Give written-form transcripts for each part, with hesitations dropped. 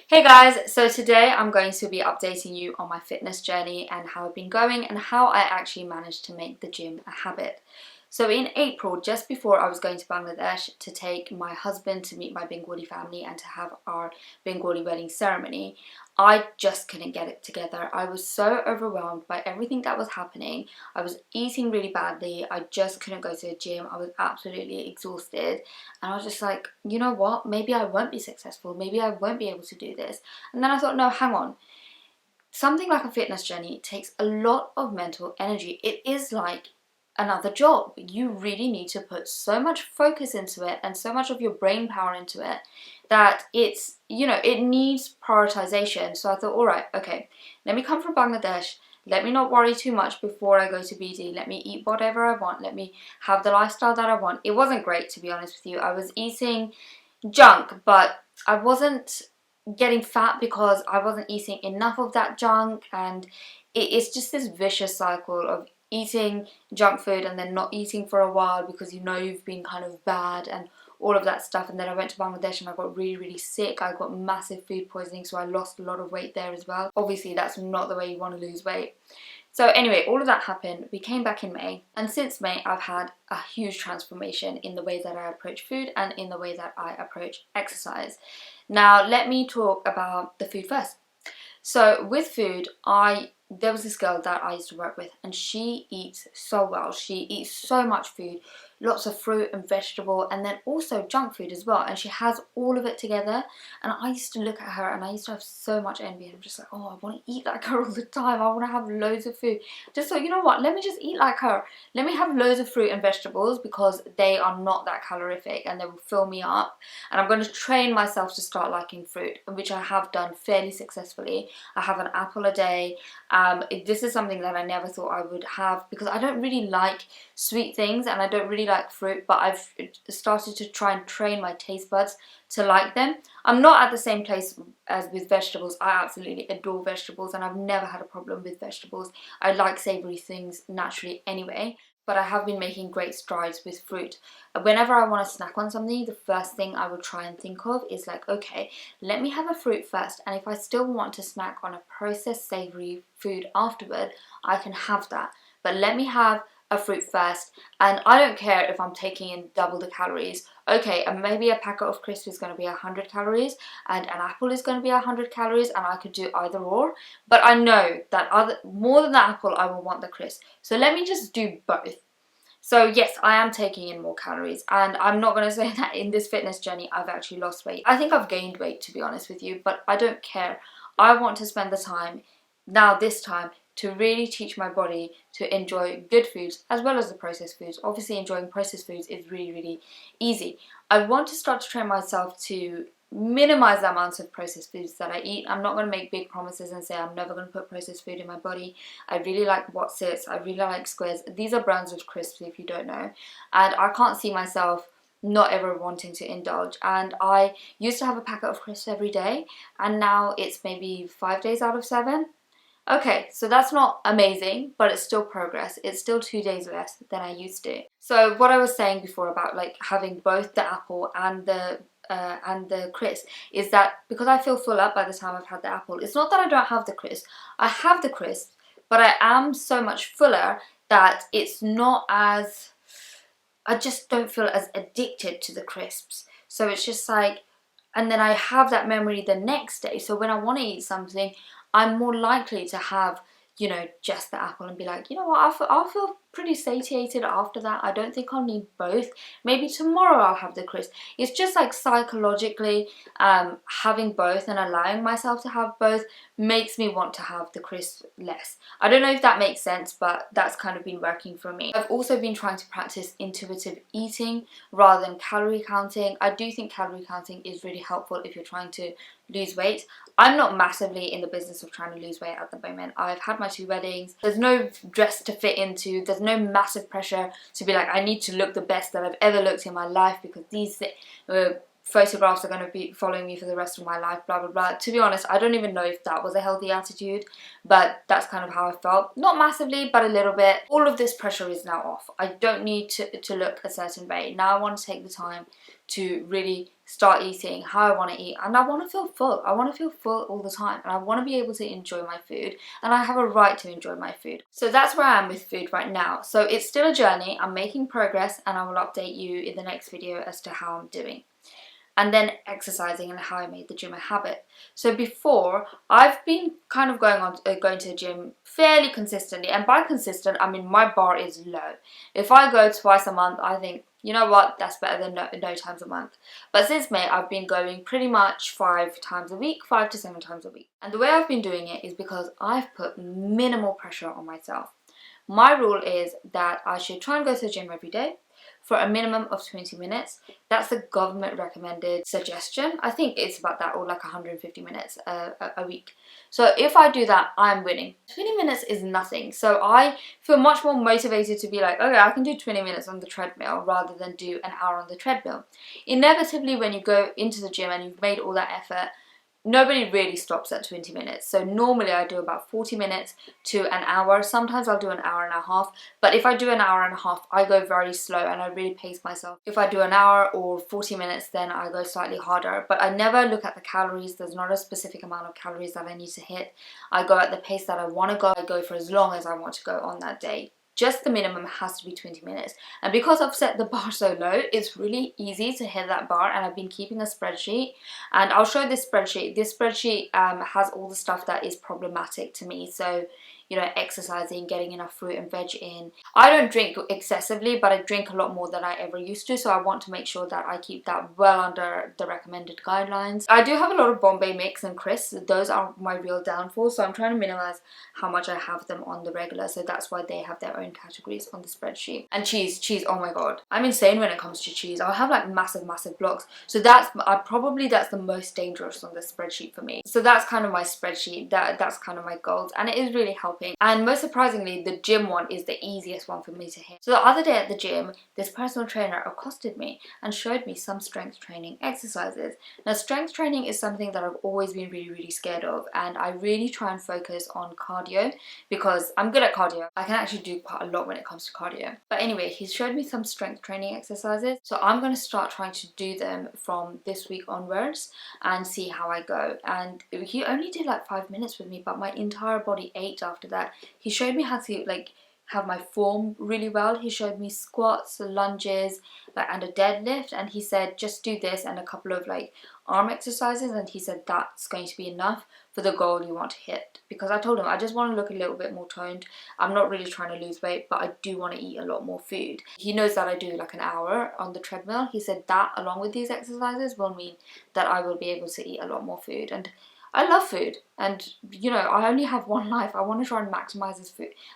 Hey guys, so today I'm going to be updating you on my fitness journey and how I've been going and how I actually managed to make the gym a habit. So in April, just before I was going to Bangladesh to take my husband to meet my Bengali family and to have our Bengali wedding ceremony, I just couldn't get it together. I was so overwhelmed by everything that was happening. I was eating really badly. I just couldn't go to the gym. I was absolutely exhausted. And I was just like, you know what? Maybe I won't be successful. Maybe I won't be able to do this. And then I thought, no, hang on. Something like a fitness journey takes a lot of mental energy. It is like another job. You really need to put so much focus into it and so much of your brain power into it that it needs prioritization. So I thought, all right, okay, let me come from Bangladesh. Let me not worry too much before I go to BD. Let me eat whatever I want. Let me have the lifestyle that I want. It wasn't great, to be honest with you. I was eating junk, but I wasn't getting fat because I wasn't eating enough of that junk, and it's just this vicious cycle of eating junk food and then not eating for a while because you know you've been kind of bad and all of that stuff. And then I went to Bangladesh and I got really sick. I got massive food poisoning, so I lost a lot of weight there as well. Obviously that's not the way you want to lose weight. So anyway, all of that happened. We came back in May, and since May I've had a huge transformation in the way that I approach food and in the way that I approach exercise. Now let me talk about the food first. So with food, there was this girl that I used to work with, and she eats so well. She eats so much food, lots of fruit and vegetable, and then also junk food as well. And she has all of it together. And I used to look at her and I used to have so much envy. And I'm just like, oh, I want to eat like her all the time. I want to have loads of food. Just so, you know what? Let me just eat like her. Let me have loads of fruit and vegetables because they are not that calorific and they will fill me up. And I'm going to train myself to start liking fruit, which I have done fairly successfully. I have an apple a day. This is something that I never thought I would have because I don't really like sweet things and I don't really like fruit, but I've started to try and train my taste buds to like them. I'm not at the same place as with vegetables. I absolutely adore vegetables and I've never had a problem with vegetables. I like savoury things naturally anyway, but I have been making great strides with fruit. Whenever I want to snack on something, the first thing I would try and think of is like, okay, let me have a fruit first, and if I still want to snack on a processed savoury food afterward, I can have that. But let me have a fruit first, and I don't care if I'm taking in double the calories. Okay, and maybe a packet of crisps is going to be 100 calories and an apple is going to be 100 calories, and I could do either or, but I know that more than the apple I will want the crisp, so let me just do both. So yes, I am taking in more calories, and I'm not going to say that in this fitness journey I've actually lost weight. I think I've gained weight, to be honest with you, but I don't care. I want to spend the time, this time, to really teach my body to enjoy good foods as well as the processed foods. Obviously enjoying processed foods is really easy. I want to start to train myself to minimize the amounts of processed foods that I eat. I'm not going to make big promises and say I'm never going to put processed food in my body. I really like Wotsits, I really like Squares. These are brands of crisps if you don't know, and I can't see myself not ever wanting to indulge. And I used to have a packet of crisps every day, and now it's maybe 5 days out of 7. Okay, so that's not amazing, but it's still progress. It's still 2 days less than I used to. So what I was saying before about like having both the apple and the crisp is that because I feel full up by the time I've had the apple, it's not that I don't have the crisp. I have the crisp, but I am so much fuller that it's not as, I just don't feel as addicted to the crisps. So it's just like, and then I have that memory the next day. So when I want to eat something, I'm more likely to have, just the apple and be like, you know what, I'll feel pretty satiated after that. I don't think I'll need both. Maybe tomorrow I'll have the crisp. It's just like psychologically having both and allowing myself to have both makes me want to have the crisp less. I don't know if that makes sense, but that's kind of been working for me. I've also been trying to practice intuitive eating rather than calorie counting. I do think calorie counting is really helpful if you're trying to lose weight. I'm not massively in the business of trying to lose weight at the moment. I've had my 2 weddings. There's no dress to fit into. There's no massive pressure to be like, I need to look the best that I've ever looked in my life because these photographs are going to be following me for the rest of my life, blah blah blah. To be honest, I don't even know if that was a healthy attitude, but that's kind of how I felt. Not massively, but a little bit. All of this pressure is now off. I don't need to look a certain way. Now I want to take the time to really start eating how I want to eat, and I want to feel full. I want to feel full all the time, and I want to be able to enjoy my food, and I have a right to enjoy my food. So that's where I am with food right now. So it's still a journey. I'm making progress, and I will update you in the next video as to how I'm doing. And then exercising and how I made the gym a habit. So before, I've been kind of going to the gym fairly consistently, and by consistent I mean my bar is low. If I go twice a month, I think, you know what, that's better than no times a month. But since May, I've been going pretty much 5 times a week, 5 to 7 times a week. And the way I've been doing it is because I've put minimal pressure on myself. My rule is that I should try and go to the gym every day for a minimum of 20 minutes. That's the government recommended suggestion. I think it's about that, or like 150 minutes a week. So if I do that, I'm winning. 20 minutes is nothing. So I feel much more motivated to be like, okay, I can do 20 minutes on the treadmill rather than do an hour on the treadmill. Inevitably, when you go into the gym and you've made all that effort, nobody really stops at 20 minutes. So normally I do about 40 minutes to an hour. Sometimes I'll do an hour and a half. But if I do an hour and a half, I go very slow and I really pace myself. If I do an hour or 40 minutes, then I go slightly harder. But I never look at the calories. There's not a specific amount of calories that I need to hit. I go at the pace that I want to go. I go for as long as I want to go on that day. Just the minimum has to be 20 minutes. And because I've set the bar so low, it's really easy to hit that bar, and I've been keeping a spreadsheet. And I'll show this spreadsheet. This spreadsheet has all the stuff that is problematic to me. So, you know, exercising, getting enough fruit and veg in. I don't drink excessively, but I drink a lot more than I ever used to. So I want to make sure that I keep that well under the recommended guidelines. I do have a lot of Bombay mix and crisps. Those are my real downfall. So I'm trying to minimize how much I have them on the regular. So that's why they have their own categories on the spreadsheet. And cheese, oh my god, I'm insane when it comes to cheese. I'll have like massive blocks. So that's the most dangerous on the spreadsheet for me. So that's kind of my spreadsheet. That's kind of my goals, and it is really helping. And most surprisingly, the gym one is the easiest one for me to hit. So the other day at the gym, this personal trainer accosted me and showed me some strength training exercises. Now, strength training is something that I've always been really scared of, and I really try and focus on cardio because I'm good at cardio. I can actually do quite a lot when it comes to cardio. But anyway, he showed me some strength training exercises, so I'm going to start trying to do them from this week onwards and see how I go. And he only did like 5 minutes with me, but my entire body ached after that. He showed me how to like have my form really well. He showed me squats, lunges, and a deadlift, and he said just do this and a couple of like arm exercises, and he said that's going to be enough for the goal you want to hit. Because I told him I just want to look a little bit more toned. I'm not really trying to lose weight, but I do want to eat a lot more food. He knows that I do like an hour on the treadmill. He said that along with these exercises will mean that I will be able to eat a lot more food. And I love food, and you know, I only have one life. I want to try and maximize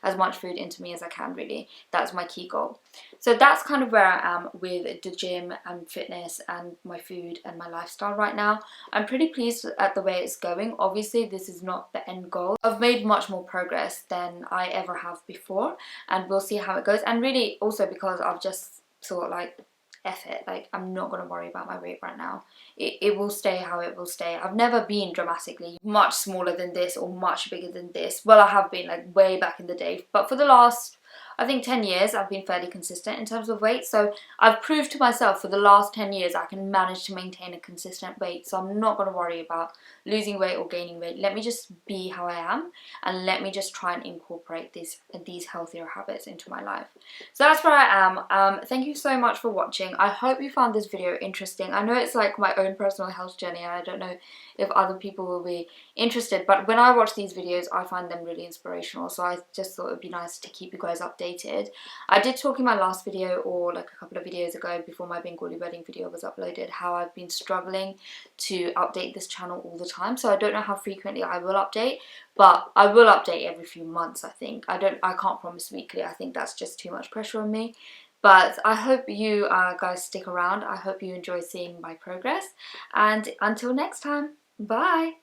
as much food into me as I can, really. That's my key goal. So that's kind of where I am with the gym and fitness and my food and my lifestyle right now. I'm pretty pleased at the way it's going. Obviously, this is not the end goal. I've made much more progress than I ever have before, and we'll see how it goes. And really also because I've just thought like, F it, like I'm not going to worry about my weight right now. It will stay how it will stay. I've never been dramatically much smaller than this or much bigger than this. Well, I have been like way back in the day, but for the last, I think 10 years I've been fairly consistent in terms of weight. So I've proved to myself for the last 10 years I can manage to maintain a consistent weight. So I'm not going to worry about losing weight or gaining weight. Let me just be how I am, and let me just try and incorporate these healthier habits into my life. So that's where I am. Thank you so much for watching. I hope you found this video interesting. I know it's like my own personal health journey, and I don't know if other people will be interested, but when I watch these videos I find them really inspirational. So I just thought it would be nice to keep you guys updated. I did talk in my last video, or like a couple of videos ago before my Bengali wedding video was uploaded, how I've been struggling to update this channel all the time. So I don't know how frequently I will update, but I will update every few months. I think I can't promise weekly. I think that's just too much pressure on me. But I hope you guys stick around. I hope you enjoy seeing my progress, and until next time, bye.